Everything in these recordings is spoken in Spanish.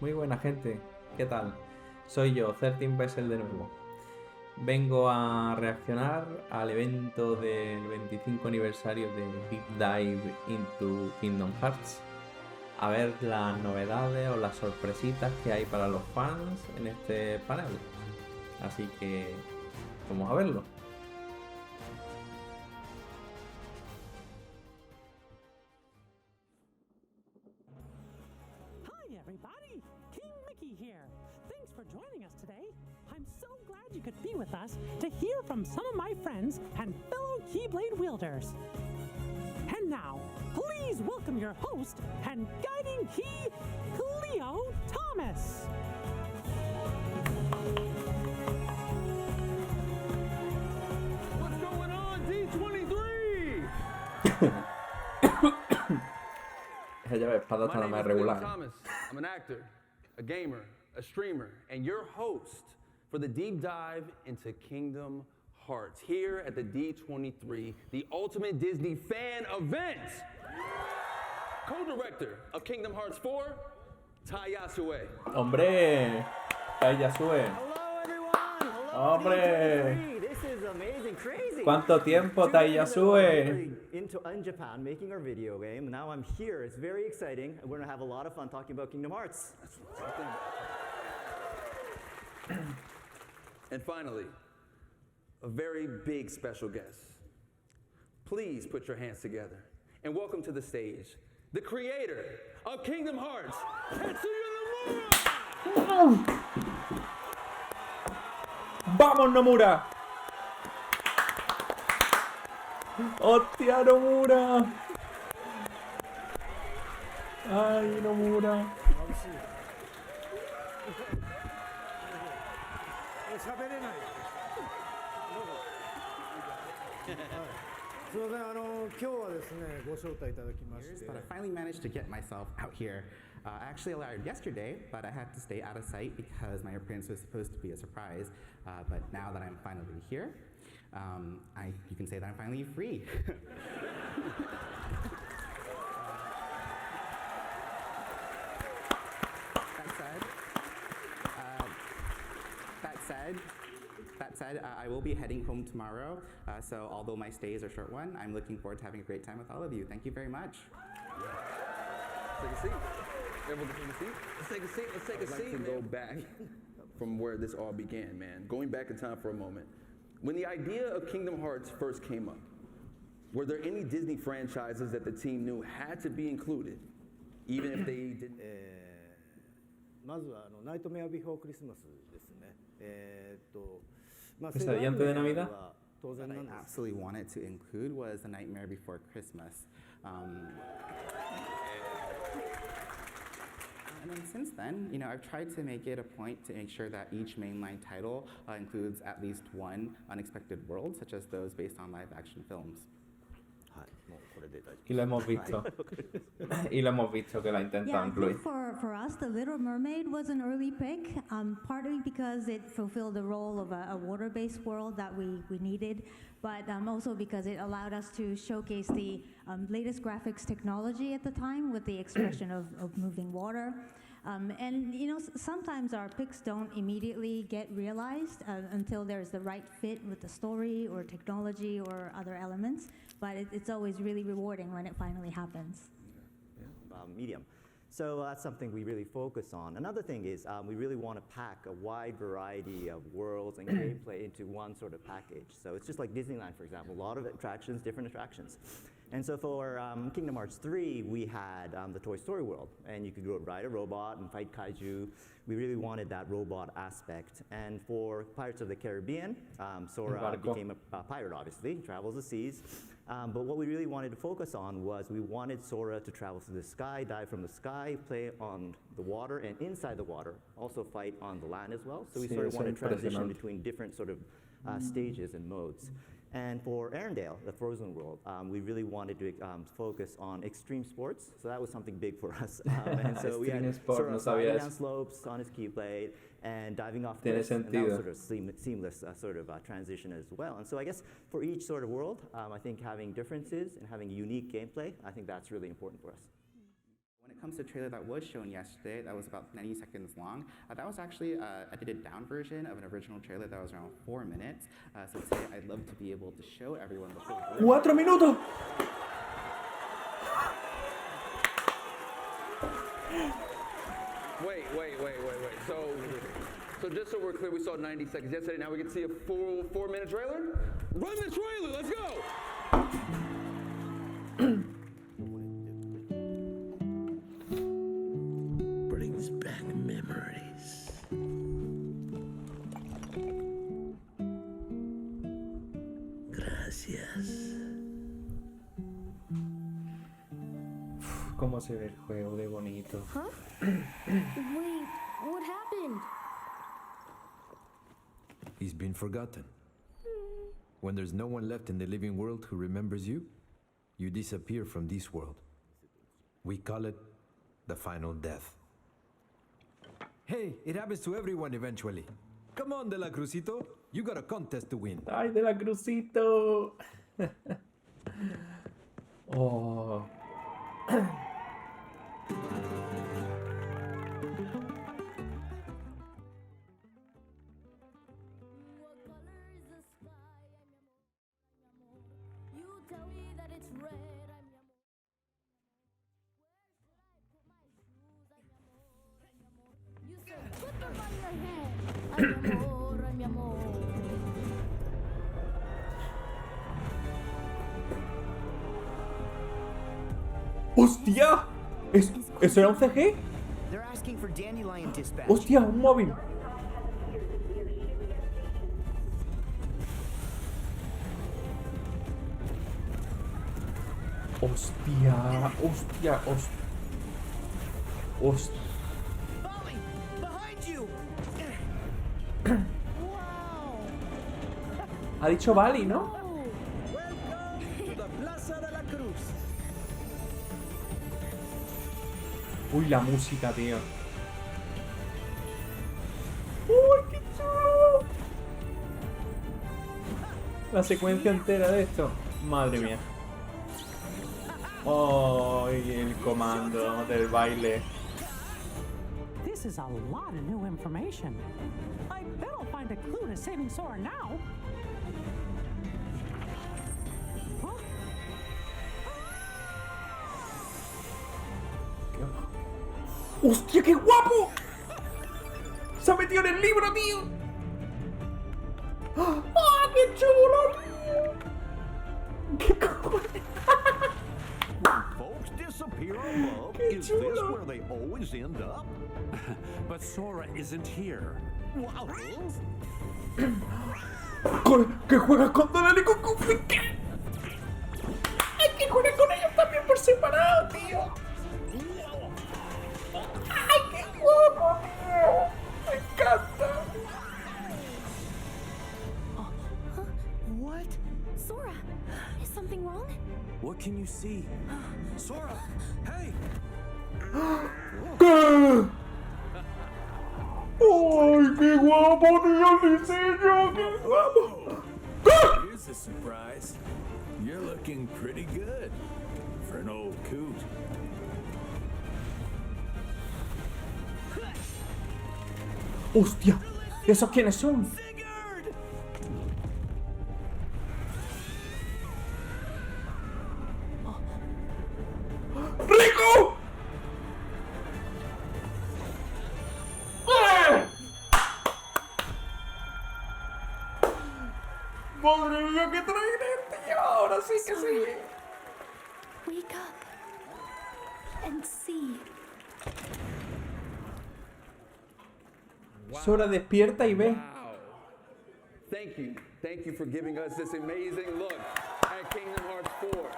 Muy buena gente, ¿qué tal? Soy yo, 13 Vessel de nuevo. Vengo a reaccionar al evento del 25 aniversario de Deep Dive into Kingdom Hearts. A ver las novedades o las sorpresitas que hay para los fans en este panel. Así que vamos a verlo. Hi everybody, King Mickey here. Thanks for joining us today. I'm so glad you could be with us to hear from some of my friends and fellow Keyblade wielders. And now, please welcome your host and guiding key, Cleo Thomas. What's going on, D23? Ella ve espada My tan name más is Cleo regular. Thomas. I'm an actor, a gamer, a streamer, and your host for the deep dive into Kingdom Hearts here at the D23, the ultimate Disney fan event. Co-director of Kingdom Hearts 4, Tai Yasue. Hombre, Tai Yasue. Hello everyone! Hello Hombre. D23. This is amazing, crazy! ¿Cuánto tiempo, Tai Yasue? In Japan making our video game. Now I'm here. It's very exciting. We're gonna have a lot of fun talking about Kingdom Hearts. And finally, a very big special guest. Please put your hands together and welcome to the stage the creator of Kingdom Hearts, Tetsuya Nomura! ¡Vamos, Nomura! ¡Hostia, Nomura! ¡Ay, Nomura! 喋れない。すみません、今日はですね、ご招待いただきまして。 But I finally managed to get myself out here. I actually arrived yesterday, but I had to stay out of sight because my appearance was supposed to be a surprise. But now that I'm finally here, you can say that I'm finally free. That said, I will be heading home tomorrow, so although my stay is a short one, I'm looking forward to having a great time with all of you. Thank you very much. Take a seat. Everyone take a seat. Let's take a seat. Let's take a seat. I'd like to go back from where this all began, man. Going back in time for a moment. When the idea of Kingdom Hearts first came up, were there any Disney franchises that the team knew had to be included, even if they didn't? まずはナイトメアビフォークリスマスですね。まあ Pesadilla antes de Navidad. 当然 What な I んです。 absolutely wanted to include was The Nightmare Before Christmas. And then since then, I've tried to make it a point to make sure that each mainline title includes at least one unexpected world, such as those based on live-action films. はい、もうこれで大丈夫。 Y lo hemos visto. Y lo hemos visto que la ha intentado Yeah, I incluir. think for us, The Little Mermaid was an early pick, partly because it fulfilled the role of a water-based world that we needed, but also because it allowed us to showcase the latest graphics technology at the time with the expression of moving water. And sometimes our picks don't immediately get realized until there's the right fit with the story or technology or other elements, but it's always really rewarding when it finally happens. Medium. So that's something we really focus on. Another thing is we really want to pack a wide variety of worlds and gameplay into one sort of package. So it's just like Disneyland, for example, a lot of attractions, different attractions. And so for Kingdom Hearts 3, we had the Toy Story world, and you could go ride a robot and fight kaiju. We really wanted that robot aspect. And for Pirates of the Caribbean, Sora became a pirate, obviously, travels the seas. But what we really wanted to focus on was we wanted Sora to travel through the sky, dive from the sky, play on the water, and inside the water, also fight on the land as well. So we sort of wanted to transition between different sort of stages and modes. And for Arendelle, the Frozen world, we really wanted to focus on extreme sports. So that was something big for us. And so we had sort of sliding down slopes on his Keyblade and diving off cliffs. And that was sort of seamless sort of transition as well. And so I guess for each sort of world, I think having differences and having unique gameplay, I think that's really important for us. When it comes to the trailer that was shown yesterday, that was about 90 seconds long, that was actually a edited down version of an original trailer that was around 4 minutes. So today I'd love to be able to show everyone the full version. 4 minutos. Wait. So just so we're clear, we saw 90 seconds yesterday. Now we get to see a full 4-minute trailer? Run the trailer, let's go! Brings back memories. Gracias. Cómo se ve el juego de bonito. Huh? Wait, what happened? He's been forgotten. When there's no one left in the living world who remembers you, you disappear from this world. We call it the final death. Hey, it happens to everyone eventually. Come on, De La Cruzito. You got a contest to win. Ay, De La Cruzito. Oh. ¡Hostia! ¿Eso era un CG? They're asking for Dandelion dispatch. ¡Hostia! ¡Un móvil! ¡Hostia! ¡Hostia! ¡Hostia! Molly, behind you. Ha dicho Bali, ¿no? Welcome to the Plaza de la Cruz. Uy, la música, tío. ¡Uy, qué chulo! La secuencia entera de esto. Madre mía. ¡Oh! Y el comando del baile. This is a lot of new information. I bet I'll find a clue to saving Sora now. Huh? ¡Hostia, qué guapo! ¡Se ha metido en el libro, tío! ¡Ah, qué chulo, tío! ¡Qué cojones! Folks disappear above. Is this where they always end up? But Sora isn't here. Wow. ¿Qué juegas con Donald y con Goofy? ¿Qué? ¡Hay que jugar con ellos también por separado, tío! ¡Ay, qué guapo, tío! ¡Me encanta! What? Sora, is something wrong? What can you see? Sora, hey! ¿Qué? ¡Ay, qué guapo, tío, el diseño! ¡Qué guapo! Here's a surprise. You're looking pretty good for an old coot. ¡Hostia! ¿Esos quiénes son? ¡Rico! ¡Eh! ¡Madre mía, qué traidor, tío! Ahora sí que sí. Wake up and see. Sora despierta y ve. Wow. Thank you for giving us this amazing look at Kingdom Hearts 4.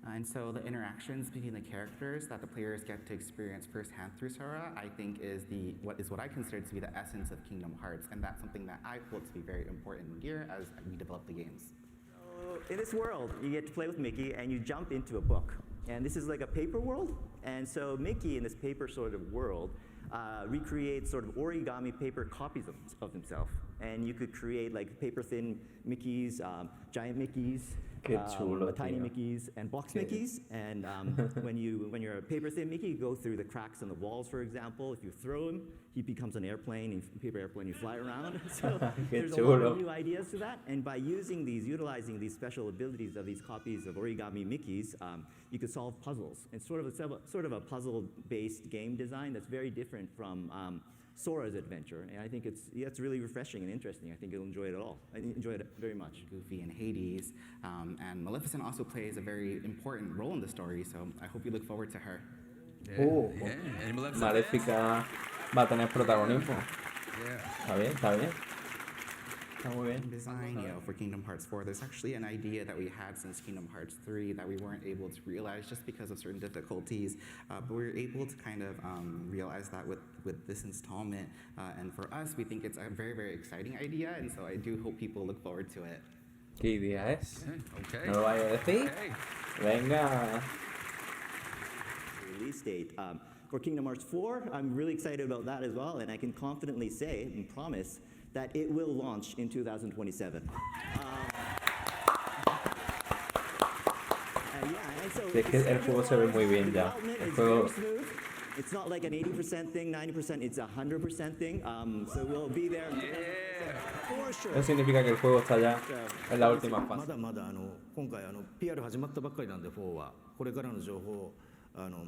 And so the interactions between the characters that the players get to experience firsthand through Sora, I think is what I consider to be the essence of Kingdom Hearts, and that's something that I feel to be very important here as we develop the games. In this world, you get to play with Mickey and you jump into a book. And this is like a paper world. And so Mickey in this paper sort of world recreate sort of origami paper copies of himself. And you could create like paper thin Mickeys, giant Mickeys, tiny Mickeys, and box Mickeys. And when you're a paper thin Mickey, you go through the cracks in the walls, for example. If you throw him, he becomes an airplane, a paper airplane, you fly around. So there's a lot of new ideas to that. And by utilizing these special abilities of these copies of origami Mickeys, you could solve puzzles. It's sort of a puzzle-based game design that's very different from Sora's adventure, and I think it's really refreshing and interesting. I think you'll enjoy it all. I enjoyed it very much. Goofy and Hades, and Maleficent also plays a very important role in the story, so I hope you look forward to her. Maléfica va a tener protagonismo. Está bien, está bien. Está muy bien. Design, for Kingdom Hearts 4, there's actually an idea that we had since Kingdom Hearts 3 that we weren't able to realize just because of certain difficulties, but we were able to kind of realize that with this installment, and for us, we think it's a very, very exciting idea, and so I do hope people look forward to it. ¿Qué idea es? ¿No lo vaya a decir? Venga. Release date. For Kingdom Hearts 4, I'm really excited about that as well, and I can confidently say and promise that it will launch in 2027. Es que el juego se ve muy bien ya. El juego... It's not like an 80% thing, 90%, it's a 100% thing. So we'll be there. For sure. Eso significa que el juego está ya en la última fase. まだまだ今回PR 始まったばっかりなんで4はこれからの情報を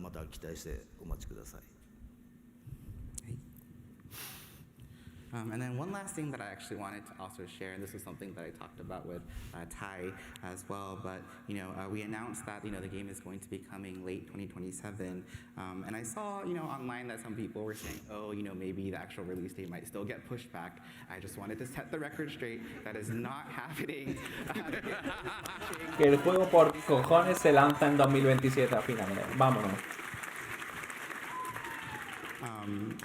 また期待してお待ちください。And then one last thing that I actually wanted to also share, and this is something that I talked about with Tai as well, but we announced that the game is going to be coming late 2027, and I saw online that some people were saying, oh, maybe the actual release date might still get pushed back. I just wanted to set the record straight. That is not happening. Que el juego por cojones se lanza en 2027 al final. Vámonos.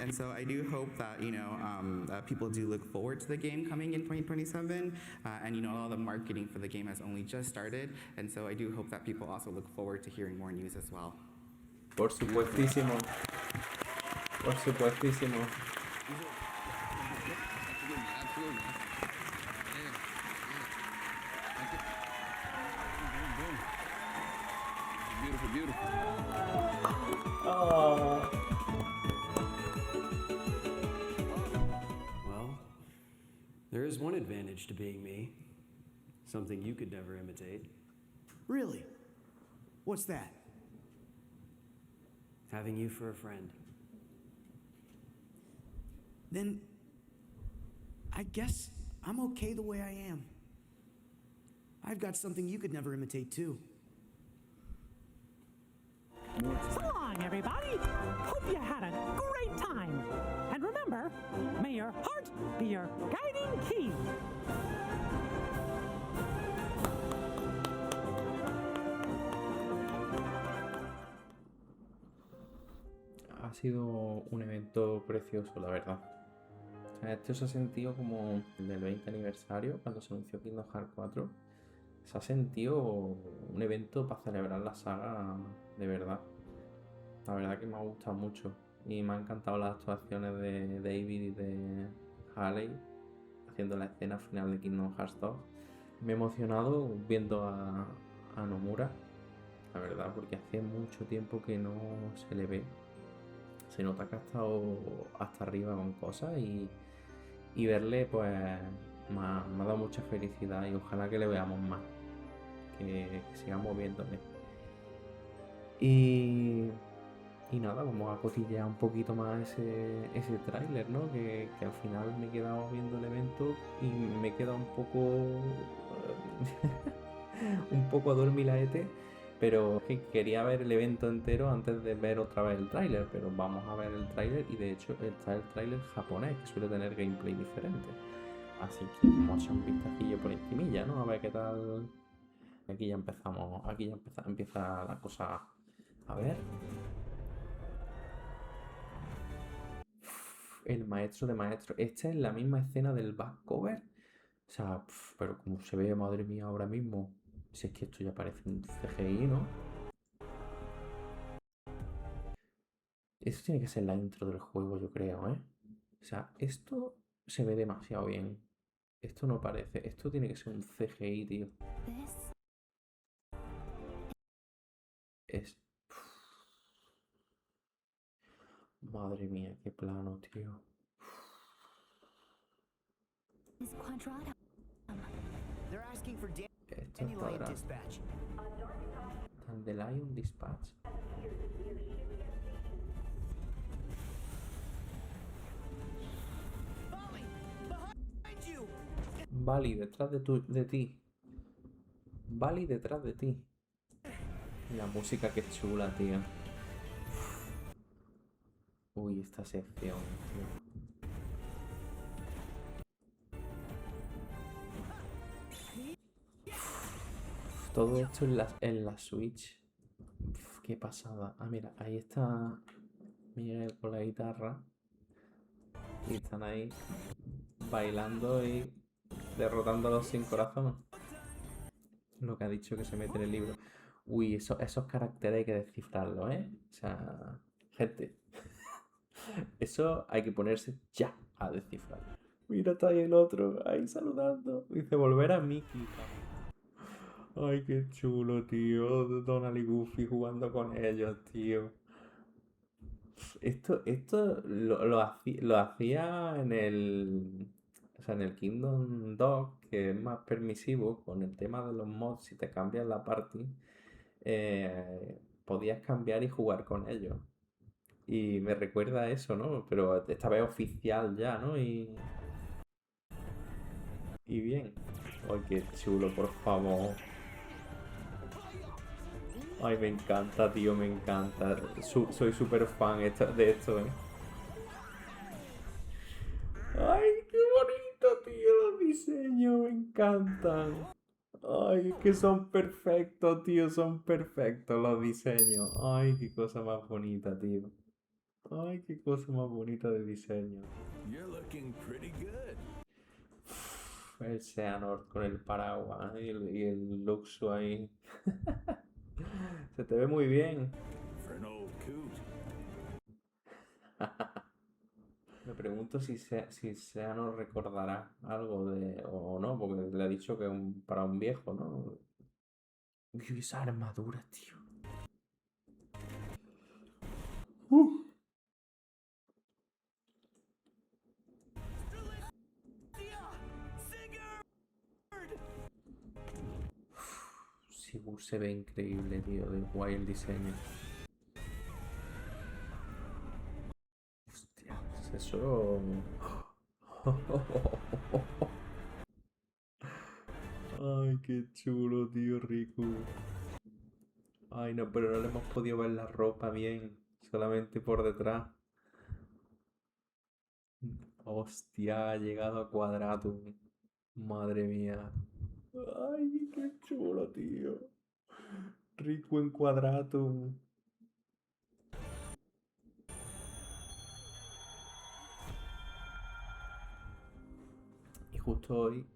And so I do hope that people do look forward to the game coming in 2027, and all the marketing for the game has only just started, and so I do hope that people also look forward to hearing more news as well. Por supuestísimo. Por supuestísimo. Beautiful, beautiful. Oh. There is one advantage to being me, something you could never imitate. Really? What's that? Having you for a friend. Then I guess I'm okay the way I am. I've got something you could never imitate too. So long, everybody. Hope you had a great time. And remember, may your heart be your guiding key. Ha sido un evento precioso, la verdad. O sea, esto se ha sentido como el del 20 aniversario, cuando se anunció Kingdom Hearts 4. Se ha sentido un evento para celebrar la saga de verdad. La verdad que me ha gustado mucho. Y me han encantado las actuaciones de David y de Harley haciendo la escena final de Kingdom Hearts 2. Me he emocionado viendo a Nomura, la verdad, porque hace mucho tiempo que no se le ve. Se nota que ha estado hasta arriba con cosas y verle pues me ha dado mucha felicidad y ojalá que le veamos más, que sigamos viéndole. Y nada, vamos a cotillear un poquito más ese tráiler, ¿no? Que al final me he quedado viendo el evento y me he quedado un poco adormilaete, pero que quería ver el evento entero antes de ver otra vez el tráiler, pero vamos a ver el tráiler y de hecho está el tráiler japonés, que suele tener gameplay diferente. Así que vamos a echar un vistacillo por encimilla, ¿no? A ver qué tal. Aquí ya empieza la cosa. A ver. El maestro de maestros. Esta es la misma escena del back cover. O sea, pero como se ve, madre mía, ahora mismo. Si es que esto ya parece un CGI, ¿no? Esto tiene que ser la intro del juego, yo creo, ¿eh? O sea, esto se ve demasiado bien. Esto no parece. Esto tiene que ser un CGI, tío. Es... Madre mía, qué plano, tío. Esto es cuadrado. Dandelion Dispatch. Bali, detrás de ti. Bali, detrás de ti. La música que chula, tío. Uy, esta sección, tío. Todo esto en la Switch. Uf, qué pasada. Ah, mira, ahí está Miguel con la guitarra. Y están ahí bailando y derrotándolos sin corazón. Lo que ha dicho que se mete en el libro. Uy, esos caracteres hay que descifrarlos, ¿eh? O sea, gente. Eso hay que ponerse ya a descifrar. Mira, está ahí el otro, ahí saludando. Dice, volver a Mickey. Ay, qué chulo, tío. Donald y Goofy jugando con ellos, tío. Esto lo hacía en el... O sea, en el Kingdom 2, que es más permisivo con el tema de los mods. Si te cambias la party, podías cambiar y jugar con ellos. Y me recuerda a eso, ¿no? Pero esta vez oficial ya, ¿no? Y bien. Ay, qué chulo, por favor. Ay, me encanta, tío, me encanta. Soy súper fan de esto, ¿eh? Ay, qué bonito, tío, los diseños, me encantan. Ay, es que son perfectos, tío, son perfectos los diseños. Ay, qué cosa más bonita, tío. Ay, qué cosa más bonita de diseño. You're looking pretty good. El Xehanort con el paraguas y el Luxu ahí. Se te ve muy bien. For an old coot. Me pregunto si Xehanort recordará algo de... o no, porque le ha dicho que para un viejo, ¿no? Uy, esa armadura, tío. Sigur se ve increíble, tío, de guay el diseño. Hostia, eso... Ay, qué chulo, tío, Riku. Ay, no, pero no le hemos podido ver la ropa bien, solamente por detrás. Hostia, ha llegado a Quadratum. Madre mía. Ay, qué chulo, tío. Riku en Quadratum. Y justo hoy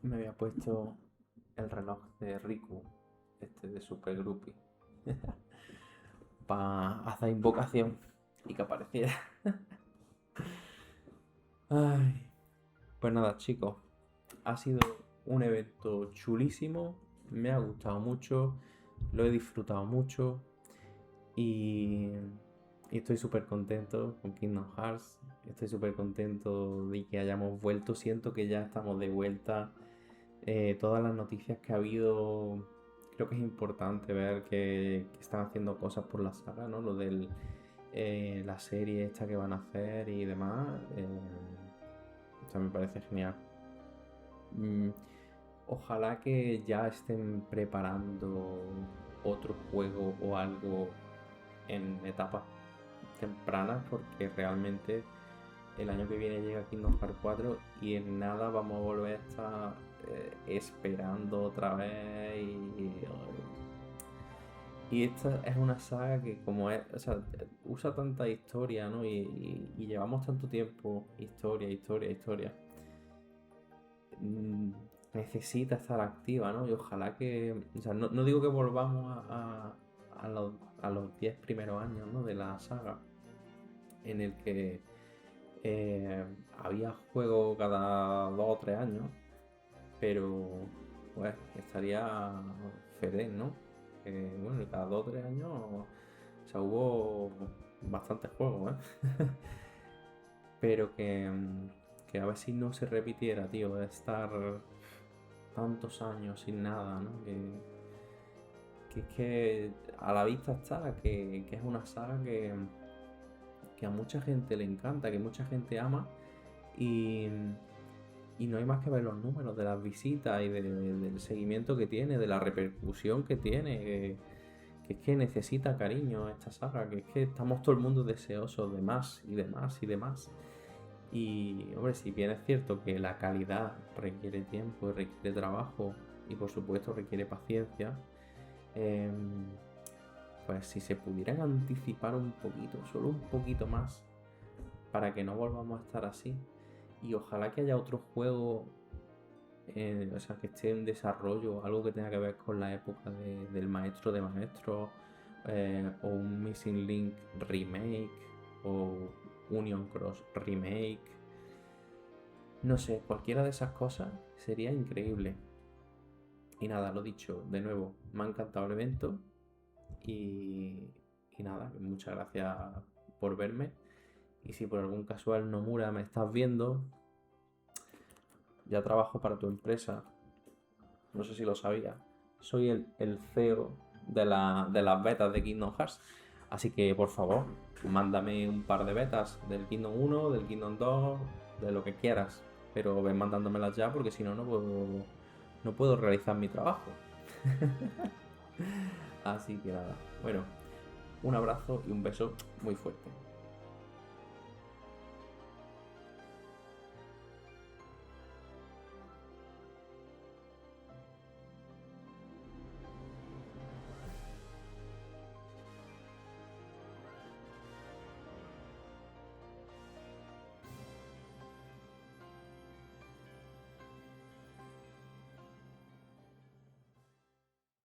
me había puesto el reloj de Riku, este de Super Groupie, para hacer invocación y que apareciera. Ay. Pues nada, chicos, ha sido un evento chulísimo, me ha gustado mucho, lo he disfrutado mucho y estoy súper contento con Kingdom Hearts, estoy súper contento de que hayamos vuelto, siento que ya estamos de vuelta. Todas las noticias que ha habido, creo que es importante ver que están haciendo cosas por la saga, ¿no? Lo de la serie esta que van a hacer y demás, o sea, me parece genial. Ojalá que ya estén preparando otro juego o algo en etapas tempranas, porque realmente el año que viene llega Kingdom Hearts 4 y en nada vamos a volver a estar esperando otra vez y esta es una saga que como es, o sea, usa tanta historia, ¿no? Y llevamos tanto tiempo, historia. Necesita estar activa, ¿no? Y ojalá que, o sea, no digo que volvamos a a los 10 primeros años, ¿no?, de la saga, en el que había juego cada 2 o 3 años, pero pues estaría feliz, ¿no? Bueno, cada 2 o 3 años, o sea, hubo bastantes juegos, pero que a ver si no se repitiera, tío, de estar tantos años sin nada, ¿no? Que es que a la vista está que es una saga que a mucha gente le encanta, que mucha gente ama, y no hay más que ver los números de las visitas y del seguimiento que tiene, de la repercusión que tiene, que es que necesita cariño esta saga, que es que estamos todo el mundo deseosos de más y de más y de más. Y hombre, si bien es cierto que la calidad requiere tiempo y requiere trabajo y por supuesto requiere paciencia, pues si se pudieran anticipar un poquito, solo un poquito más, para que no volvamos a estar así, y ojalá que haya otro juego, o sea, que esté en desarrollo, algo que tenga que ver con la época del maestro de maestros, o un Missing Link remake, o Union Cross remake, no sé, cualquiera de esas cosas sería increíble. Y nada, lo dicho, de nuevo, me ha encantado el evento y nada, muchas gracias por verme. Y si por algún casual Nomura me estás viendo, ya trabajo para tu empresa, no sé si lo sabía, soy el CEO de las betas de Kingdom Hearts, así que por favor, mándame un par de betas del Kingdom 1, del Kingdom 2, de lo que quieras, pero ven mandándomelas ya porque si no, no puedo realizar mi trabajo. Así que nada, bueno, un abrazo y un beso muy fuerte.